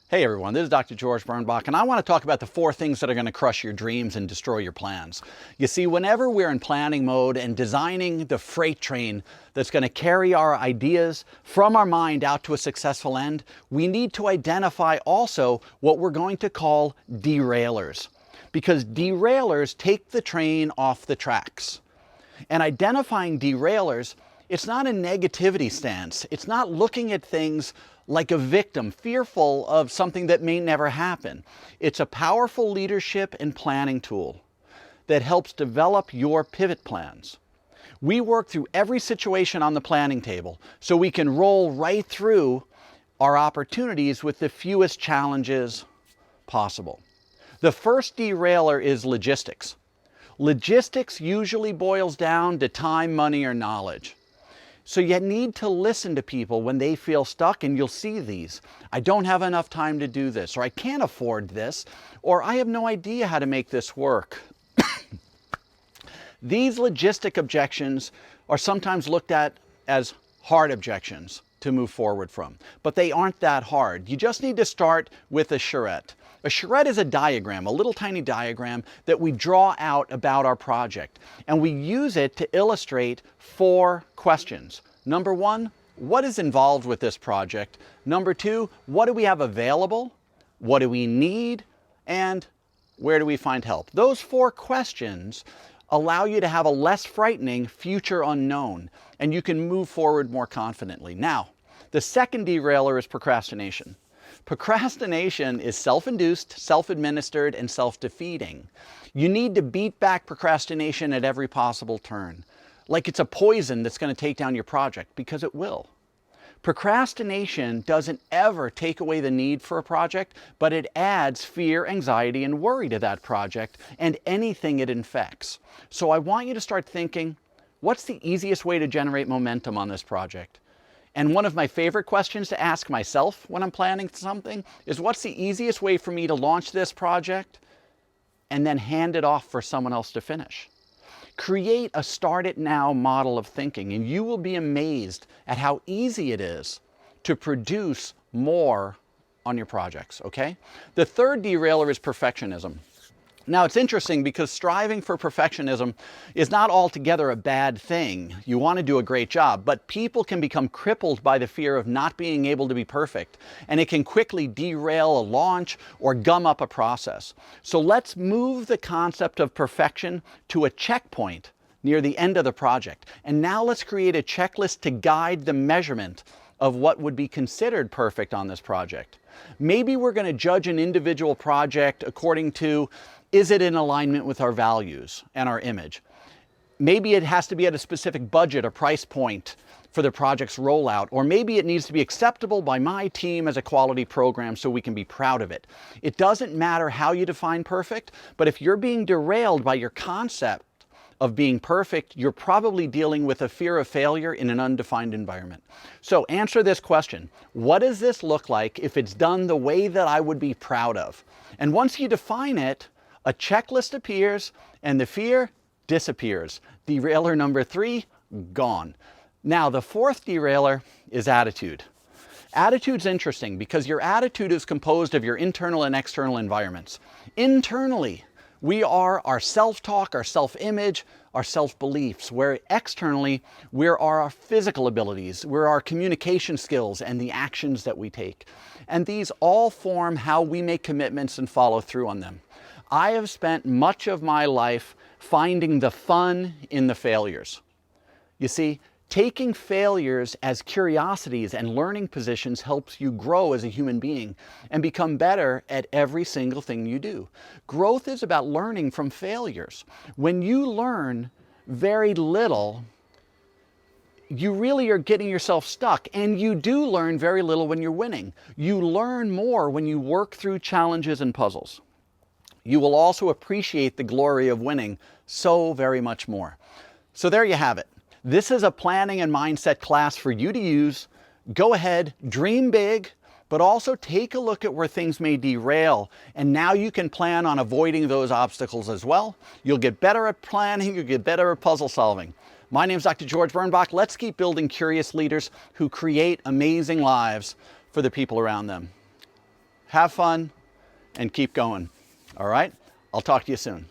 Hey everyone, this is Dr. George Birnbach, and I want to talk about the 4 things that are going to crush your dreams and destroy your plans. You see, whenever we're in planning mode and designing the freight train that's going to carry our ideas from our mind out to a successful end, we need to identify also what we're going to call derailers. Because derailers take the train off the tracks. And identifying derailers, it's not a negativity stance. It's not looking at things like a victim, fearful of something that may never happen. It's a powerful leadership and planning tool that helps develop your pivot plans. We work through every situation on the planning table so we can roll right through our opportunities with the fewest challenges possible. The first derailer is logistics. Logistics usually boils down to time, money, or knowledge. So you need to listen to people when they feel stuck, and you'll see these. I don't have enough time to do this, or I can't afford this, or I have no idea how to make this work. These logistic objections are sometimes looked at as hard objections to move forward from, but they aren't that hard. You just need to start with a charette. A charette is a diagram, a little tiny diagram that we draw out about our project, and we use it to illustrate 4 questions. Number 1, what is involved with this project? Number 2, what do we have available? What do we need? And where do we find help? Those 4 questions allow you to have a less frightening future unknown, and you can move forward more confidently. Now, the second derailer is procrastination. Procrastination is self-induced, self-administered, and self-defeating. You need to beat back procrastination at every possible turn, like it's a poison that's going to take down your project, because it will. Procrastination doesn't ever take away the need for a project, but it adds fear, anxiety, and worry to that project and anything it infects. So I want you to start thinking, what's the easiest way to generate momentum on this project? And one of my favorite questions to ask myself when I'm planning something is, what's the easiest way for me to launch this project and then hand it off for someone else to finish? Create a start it now model of thinking, and you will be amazed at how easy it is to produce more on your projects, okay? The third derailer is perfectionism. Now, it's interesting because striving for perfectionism is not altogether a bad thing. You want to do a great job, but people can become crippled by the fear of not being able to be perfect, and it can quickly derail a launch or gum up a process. So let's move the concept of perfection to a checkpoint near the end of the project. And now let's create a checklist to guide the measurement of what would be considered perfect on this project. Maybe we're going to judge an individual project according to, is it in alignment with our values and our image? Maybe it has to be at a specific budget or price point for the project's rollout, or maybe it needs to be acceptable by my team as a quality program so we can be proud of it. It doesn't matter how you define perfect, but if you're being derailed by your concept of being perfect, you're probably dealing with a fear of failure in an undefined environment. So answer this question. What does this look like if it's done the way that I would be proud of? And once you define it, a checklist appears and the fear disappears. Derailer number 3, gone. Now, the 4th derailer is attitude. Attitude's interesting because your attitude is composed of your internal and external environments. Internally, we are our self-talk, our self-image, our self-beliefs, where externally, we're our physical abilities, we're our communication skills and the actions that we take. And these all form how we make commitments and follow through on them. I have spent much of my life finding the fun in the failures. You see, taking failures as curiosities and learning positions helps you grow as a human being and become better at every single thing you do. Growth is about learning from failures. When you learn very little, you really are getting yourself stuck, and you do learn very little when you're winning. You learn more when you work through challenges and puzzles. You will also appreciate the glory of winning so very much more. So there you have it. This is a planning and mindset class for you to use. Go ahead, dream big, but also take a look at where things may derail. And now you can plan on avoiding those obstacles as well. You'll get better at planning, you'll get better at puzzle solving. My name is Dr. George Birnbach. Let's keep building curious leaders who create amazing lives for the people around them. have fun, and keep going. All right? I'll talk to you soon.